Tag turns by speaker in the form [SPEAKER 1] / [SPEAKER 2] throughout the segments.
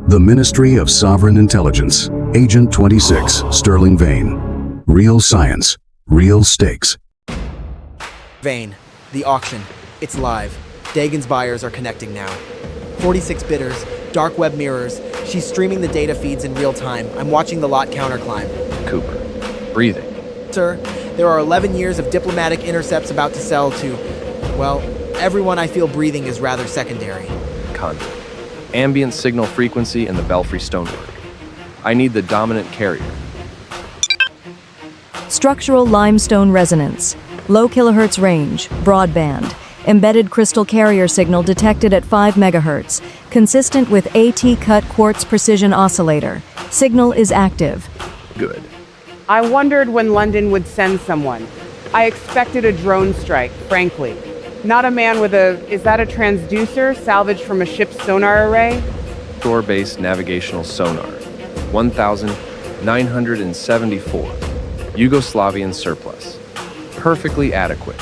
[SPEAKER 1] The Ministry of Sovereign Intelligence, Agent 26, Sterling Vane. Real science, real stakes.
[SPEAKER 2] Vane, the auction. It's live. Dagan's buyers are connecting now. 46 bidders, dark web mirrors. She's streaming the data feeds in real time. I'm watching the lot counter climb.
[SPEAKER 3] Cooper, breathing.
[SPEAKER 2] Sir, there are 11 years of diplomatic intercepts about to sell to, well, everyone I feel breathing is rather secondary.
[SPEAKER 3] Content. Ambient signal frequency and the belfry stonework. I need the dominant carrier.
[SPEAKER 4] Structural limestone resonance. Low kilohertz range. Broadband. Embedded crystal carrier signal detected at 5 MHz. Consistent with AT-cut quartz precision oscillator. Signal is active.
[SPEAKER 3] Good.
[SPEAKER 5] I wondered when London would send someone. I expected a drone strike, frankly. Not a man with is that a transducer salvaged from a ship's sonar array?
[SPEAKER 3] Shore-based navigational sonar. 1,974. Yugoslavian surplus. Perfectly adequate.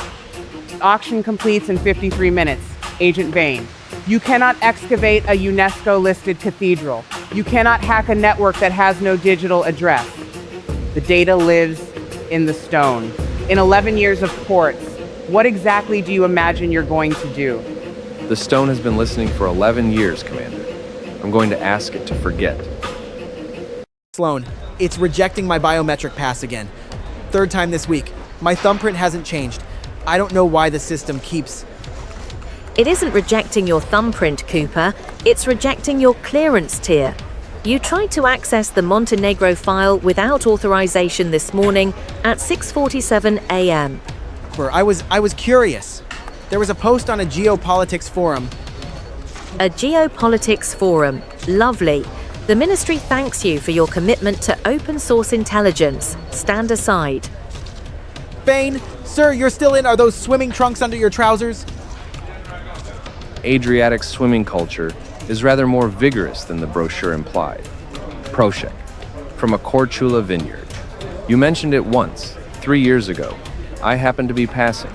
[SPEAKER 5] Auction completes in 53 minutes. Agent Vane. You cannot excavate a UNESCO-listed cathedral. You cannot hack a network that has no digital address. The data lives in the stone. In 11 years of quartz, what exactly do you imagine you're going to do?
[SPEAKER 3] The stone has been listening for 11 years, Commander. I'm going to ask it to forget.
[SPEAKER 2] Sloan, it's rejecting my biometric pass again. Third time this week. My thumbprint hasn't changed. I don't know why the system keeps...
[SPEAKER 6] It isn't rejecting your thumbprint, Cooper. It's rejecting your clearance tier. You tried to access the Montenegro file without authorization this morning at 6:47 a.m.
[SPEAKER 2] I was curious. There was a post on a geopolitics forum.
[SPEAKER 6] A geopolitics forum. Lovely. The ministry thanks you for your commitment to open source intelligence. Stand aside.
[SPEAKER 2] Vane, sir, you're still in. Are those swimming trunks under your trousers?
[SPEAKER 3] Adriatic swimming culture is rather more vigorous than the brochure implied. Proshek, from a Korchula vineyard. You mentioned it once, 3 years ago. I happened to be passing.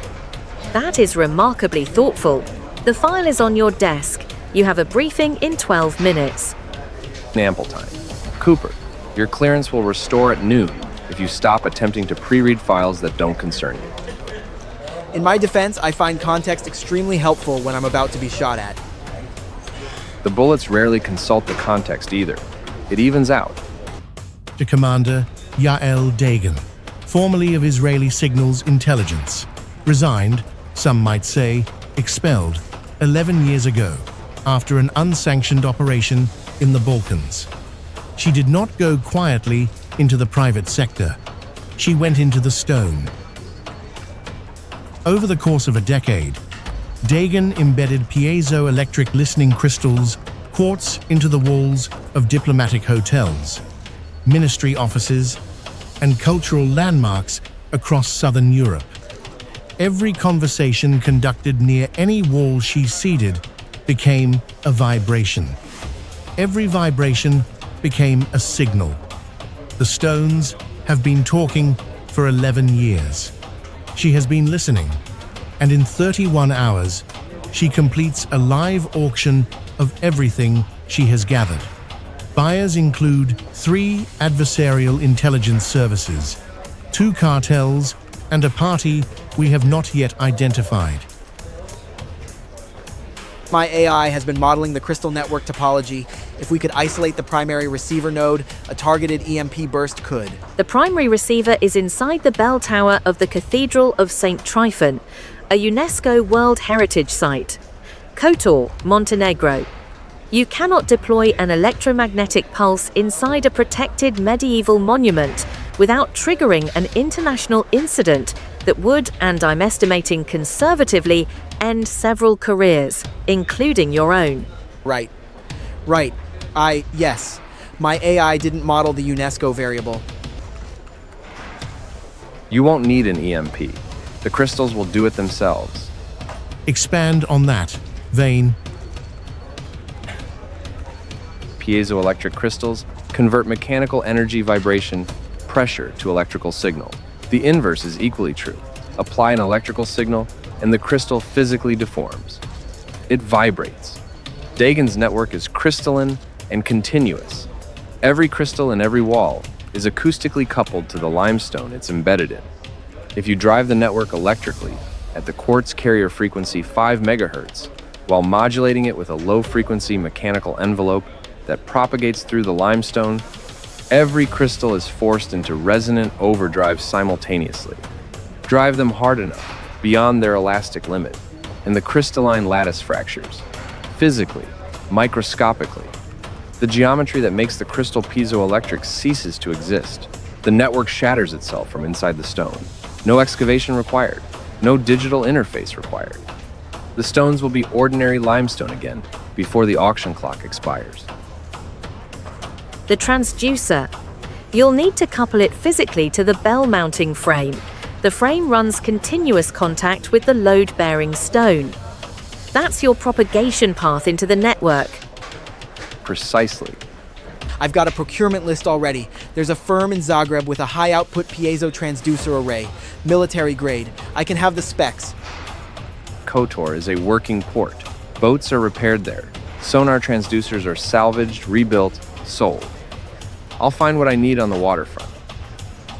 [SPEAKER 6] That is remarkably thoughtful. The file is on your desk. You have a briefing in 12 minutes.
[SPEAKER 3] Ample time. Cooper, your clearance will restore at noon if you stop attempting to pre-read files that don't concern you.
[SPEAKER 2] In my defense, I find context extremely helpful when I'm about to be shot at.
[SPEAKER 3] The bullets rarely consult the context either. It evens out.
[SPEAKER 7] To Commander Yael Dagan, formerly of Israeli Signals Intelligence, resigned, some might say, expelled, 11 years ago, after an unsanctioned operation in the Balkans. She did not go quietly into the private sector. She went into the stone. Over the course of a decade, Dagan embedded piezoelectric listening crystals, quartz into the walls of diplomatic hotels, ministry offices, and cultural landmarks across southern Europe. Every conversation conducted near any wall she seeded became a vibration. Every vibration became a signal. The stones have been talking for 11 years. She has been listening, and in 31 hours, she completes a live auction of everything she has gathered. Buyers include 3 adversarial intelligence services, 2 cartels, and a party we have not yet identified.
[SPEAKER 2] My AI has been modeling the crystal network topology. If we could isolate the primary receiver node, a targeted EMP burst could.
[SPEAKER 6] The primary receiver is inside the bell tower of the Cathedral of St. Tryphon, a UNESCO World Heritage Site. Kotor, Montenegro. You cannot deploy an electromagnetic pulse inside a protected medieval monument without triggering an international incident that would, and I'm estimating conservatively, end several careers, including your own.
[SPEAKER 2] Right. Yes. My AI didn't model the UNESCO variable.
[SPEAKER 3] You won't need an EMP. The crystals will do it themselves.
[SPEAKER 7] Expand on that, Vane.
[SPEAKER 3] Piezoelectric crystals convert mechanical energy vibration, pressure to electrical signal. The inverse is equally true. Apply an electrical signal, and the crystal physically deforms. It vibrates. Dagan's network is crystalline, and continuous. Every crystal in every wall is acoustically coupled to the limestone it's embedded in. If you drive the network electrically at the quartz carrier frequency 5 MHz, while modulating it with a low-frequency mechanical envelope that propagates through the limestone, every crystal is forced into resonant overdrive simultaneously. Drive them hard enough, beyond their elastic limit, and the crystalline lattice fractures. Physically, microscopically, the geometry that makes the crystal piezoelectric ceases to exist. The network shatters itself from inside the stone. No excavation required. No digital interface required. The stones will be ordinary limestone again before the auction clock expires.
[SPEAKER 6] The transducer. You'll need to couple it physically to the bell mounting frame. The frame runs continuous contact with the load-bearing stone. That's your propagation path into the network.
[SPEAKER 3] Precisely.
[SPEAKER 2] I've got a procurement list already. There's a firm in Zagreb with a high-output piezo transducer array, military grade. I can have the specs.
[SPEAKER 3] Kotor is a working port. Boats are repaired there. Sonar transducers are salvaged, rebuilt, sold. I'll find what I need on the waterfront.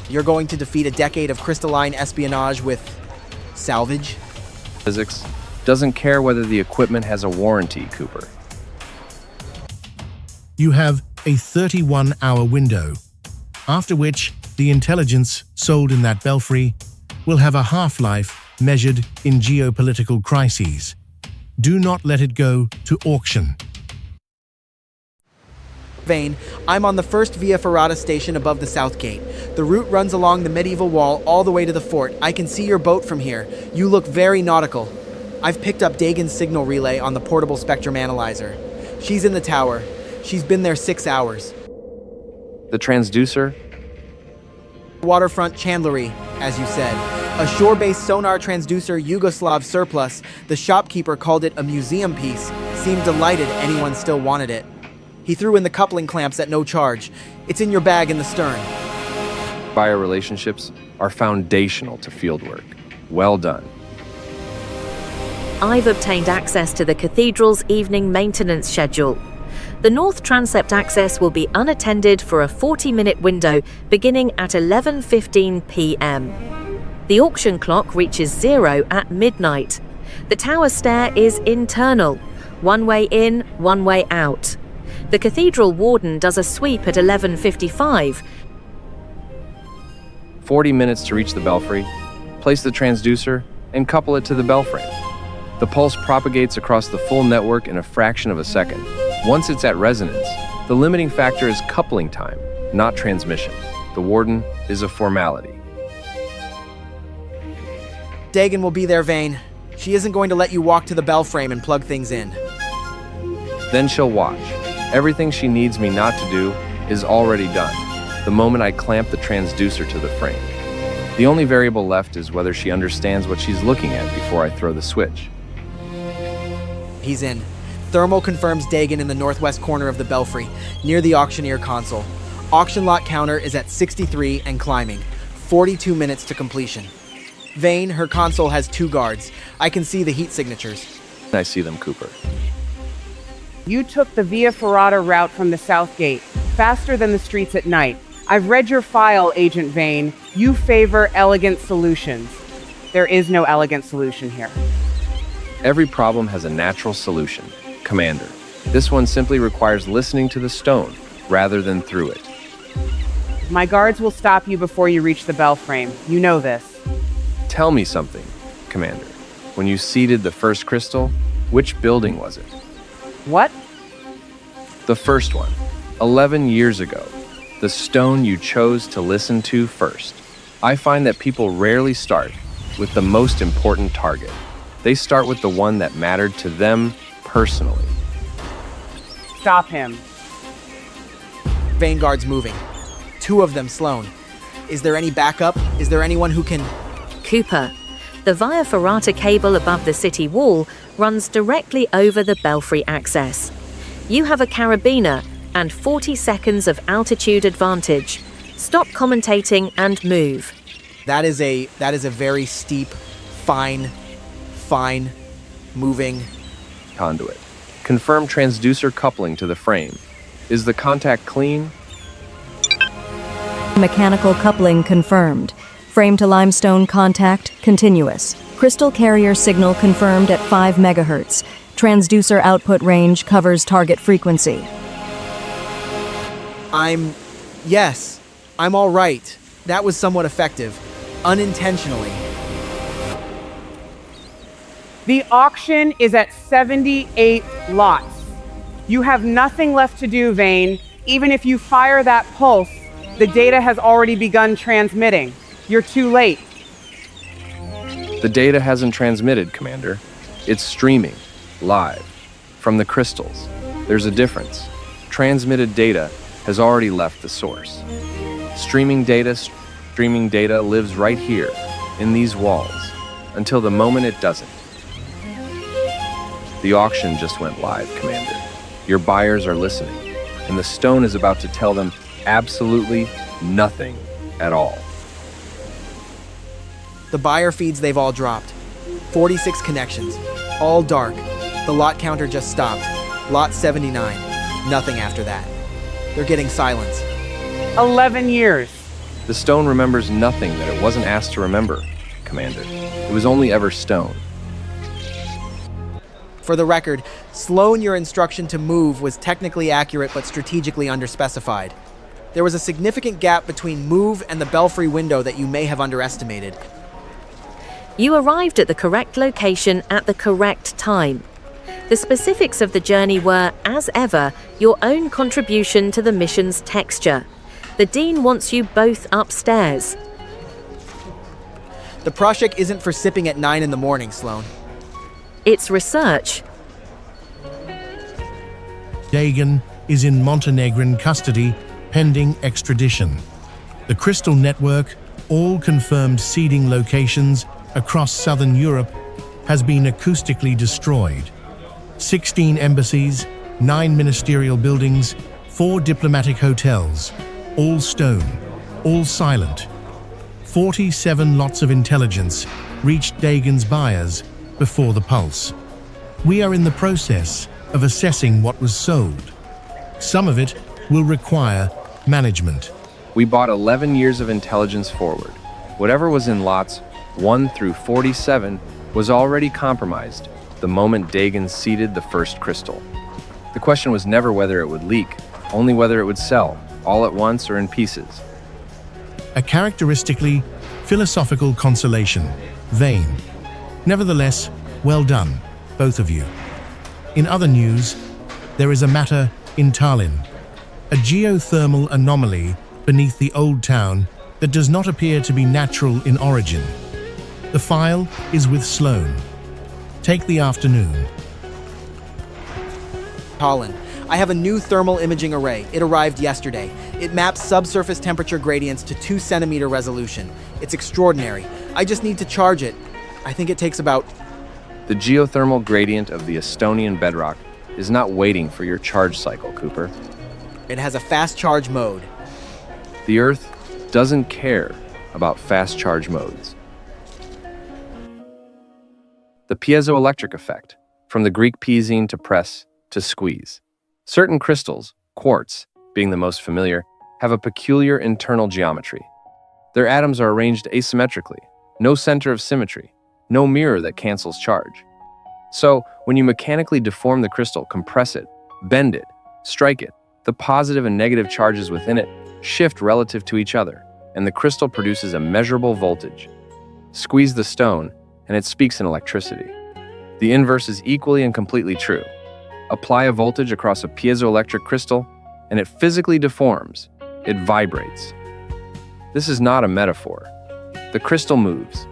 [SPEAKER 2] You're going to defeat a decade of crystalline espionage with salvage?
[SPEAKER 3] Physics doesn't care whether the equipment has a warranty, Cooper.
[SPEAKER 7] You have a 31-hour window, after which the intelligence sold in that belfry will have a half-life measured in geopolitical crises. Do not let it go to auction.
[SPEAKER 2] Vane, I'm on the first Via Ferrata station above the south gate. The route runs along the medieval wall all the way to the fort. I can see your boat from here. You look very nautical. I've picked up Dagan's signal relay on the portable spectrum analyzer. She's in the tower. She's been there 6 hours.
[SPEAKER 3] The transducer?
[SPEAKER 2] Waterfront chandlery, as you said. A shore-based sonar transducer Yugoslav surplus. The shopkeeper called it a museum piece. Seemed delighted anyone still wanted it. He threw in the coupling clamps at no charge. It's in your bag in the stern.
[SPEAKER 3] Buyer relationships are foundational to fieldwork. Well done.
[SPEAKER 6] I've obtained access to the cathedral's evening maintenance schedule. The north transept access will be unattended for a 40-minute window beginning at 11:15 p.m. The auction clock reaches 0 at midnight. The tower stair is internal, one way in, one way out. The cathedral warden does a sweep at 11:55.
[SPEAKER 3] 40 minutes to reach the belfry. Place the transducer and couple it to the belfry. The pulse propagates across the full network in a fraction of a second. Once it's at resonance, the limiting factor is coupling time, not transmission. The warden is a formality.
[SPEAKER 2] Dagan will be there, Vane. She isn't going to let you walk to the bell frame and plug things in.
[SPEAKER 3] Then she'll watch. Everything she needs me not to do is already done, the moment I clamp the transducer to the frame. The only variable left is whether she understands what she's looking at before I throw the switch.
[SPEAKER 2] He's in. Thermal confirms Dagan in the northwest corner of the belfry, near the auctioneer console. Auction lot counter is at 63 and climbing. 42 minutes to completion. Vane, her console has 2 guards. I can see the heat signatures.
[SPEAKER 3] I see them, Cooper.
[SPEAKER 5] You took the Via Ferrata route from the south gate, faster than the streets at night. I've read your file, Agent Vane. You favor elegant solutions. There is no elegant solution here.
[SPEAKER 3] Every problem has a natural solution, Commander. This one simply requires listening to the stone rather than through it.
[SPEAKER 5] My guards will stop you before you reach the bell frame. You know this.
[SPEAKER 3] Tell me something, Commander. When you seeded the first crystal, which building was it?
[SPEAKER 5] What?
[SPEAKER 3] The first one, 11 years ago. The stone you chose to listen to first. I find that people rarely start with the most important target. They start with the one that mattered to them personally.
[SPEAKER 5] Stop him.
[SPEAKER 2] Vanguard's moving. 2 of them Sloan. Is there any backup? Is there anyone who can...
[SPEAKER 6] Cooper. The Via Ferrata cable above the city wall runs directly over the belfry access. You have a carabiner and 40 seconds of altitude advantage. Stop commentating and move.
[SPEAKER 2] That is a very steep, fine, moving...
[SPEAKER 3] Conduit. Confirm transducer coupling to the frame. Is the contact clean?
[SPEAKER 4] Mechanical coupling confirmed. Frame to limestone contact continuous. Crystal carrier signal confirmed at 5 MHz. Transducer output range covers target frequency.
[SPEAKER 2] Yes, I'm all right. That was somewhat effective. Unintentionally.
[SPEAKER 5] The auction is at 78 lots. You have nothing left to do, Vane. Even if you fire that pulse, the data has already begun transmitting. You're too late.
[SPEAKER 3] The data hasn't transmitted, Commander. It's streaming, live, from the crystals. There's a difference. Transmitted data has already left the source. Streaming data lives right here, in these walls, until the moment it doesn't. The auction just went live, Commander. Your buyers are listening, and the stone is about to tell them absolutely nothing at all.
[SPEAKER 2] The buyer feeds they've all dropped. 46 connections, all dark. The lot counter just stopped. Lot 79, nothing after that. They're getting silence.
[SPEAKER 5] 11 years.
[SPEAKER 3] The stone remembers nothing that it wasn't asked to remember, Commander. It was only ever stone.
[SPEAKER 2] For the record, Sloan, your instruction to move was technically accurate but strategically underspecified. There was a significant gap between move and the belfry window that you may have underestimated.
[SPEAKER 6] You arrived at the correct location at the correct time. The specifics of the journey were, as ever, your own contribution to the mission's texture. The Dean wants you both upstairs.
[SPEAKER 2] The project isn't for sipping at 9 in the morning, Sloan.
[SPEAKER 6] It's research.
[SPEAKER 7] Dagan is in Montenegrin custody pending extradition. The Crystal Network, all confirmed seeding locations across southern Europe, has been acoustically destroyed. 16 embassies, 9 ministerial buildings, 4 diplomatic hotels, all stone, all silent. 47 lots of intelligence reached Dagan's buyers before the pulse. We are in the process of assessing what was sold. Some of it will require management.
[SPEAKER 3] We bought 11 years of intelligence forward. Whatever was in lots 1 through 47 was already compromised the moment Dagan seeded the first crystal. The question was never whether it would leak, only whether it would sell, all at once or in pieces.
[SPEAKER 7] A characteristically philosophical consolation, Vane. Nevertheless, well done, both of you. In other news, there is a matter in Tallinn, a geothermal anomaly beneath the old town that does not appear to be natural in origin. The file is with Sloan. Take the afternoon.
[SPEAKER 2] Tallinn. I have a new thermal imaging array. It arrived yesterday. It maps subsurface temperature gradients to 2 centimeter resolution. It's extraordinary. I just need to charge it. I think it takes about...
[SPEAKER 3] The geothermal gradient of the Estonian bedrock is not waiting for your charge cycle, Cooper.
[SPEAKER 2] It has a fast charge mode.
[SPEAKER 3] The Earth doesn't care about fast charge modes. The piezoelectric effect, from the Greek piezine to press to squeeze. Certain crystals, quartz being the most familiar, have a peculiar internal geometry. Their atoms are arranged asymmetrically, no center of symmetry, no mirror that cancels charge. So, when you mechanically deform the crystal, compress it, bend it, strike it, the positive and negative charges within it shift relative to each other, and the crystal produces a measurable voltage. Squeeze the stone, and it speaks in electricity. The inverse is equally and completely true. Apply a voltage across a piezoelectric crystal, and it physically deforms. It vibrates. This is not a metaphor. The crystal moves.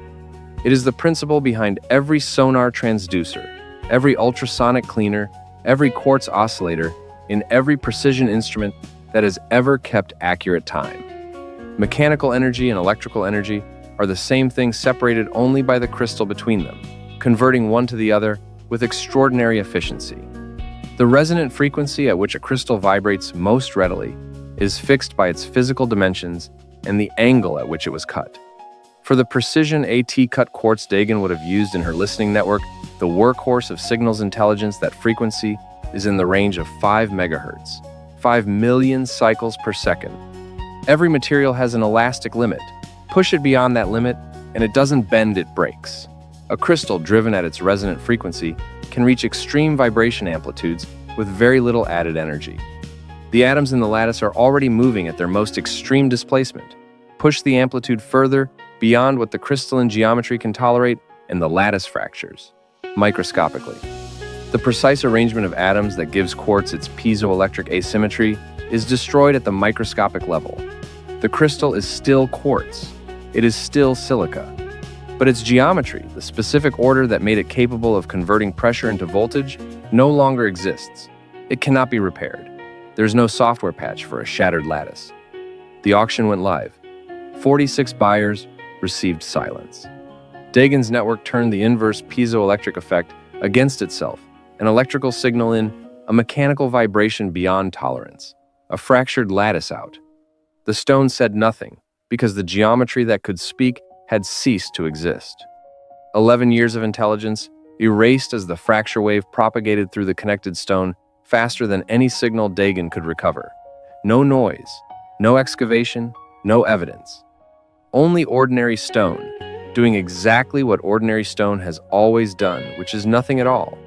[SPEAKER 3] It is the principle behind every sonar transducer, every ultrasonic cleaner, every quartz oscillator, in every precision instrument that has ever kept accurate time. Mechanical energy and electrical energy are the same thing, separated only by the crystal between them, converting one to the other with extraordinary efficiency. The resonant frequency at which a crystal vibrates most readily is fixed by its physical dimensions and the angle at which it was cut. For the precision AT-cut quartz Dagan would have used in her listening network, the workhorse of signals intelligence, that frequency is in the range of 5 megahertz. 5 million cycles per second. Every material has an elastic limit. Push it beyond that limit, and it doesn't bend, it breaks. A crystal driven at its resonant frequency can reach extreme vibration amplitudes with very little added energy. The atoms in the lattice are already moving at their most extreme displacement. Push the amplitude further, beyond what the crystalline geometry can tolerate, and the lattice fractures, microscopically. The precise arrangement of atoms that gives quartz its piezoelectric asymmetry is destroyed at the microscopic level. The crystal is still quartz. It is still silica. But its geometry, the specific order that made it capable of converting pressure into voltage, no longer exists. It cannot be repaired. There's no software patch for a shattered lattice. The auction went live. 46 buyers received silence. Dagan's network turned the inverse piezoelectric effect against itself, an electrical signal in, a mechanical vibration beyond tolerance, a fractured lattice out. The stone said nothing, because the geometry that could speak had ceased to exist. 11 years of intelligence erased as the fracture wave propagated through the connected stone faster than any signal Dagan could recover. No noise, no excavation, no evidence. Only ordinary stone, doing exactly what ordinary stone has always done, which is nothing at all.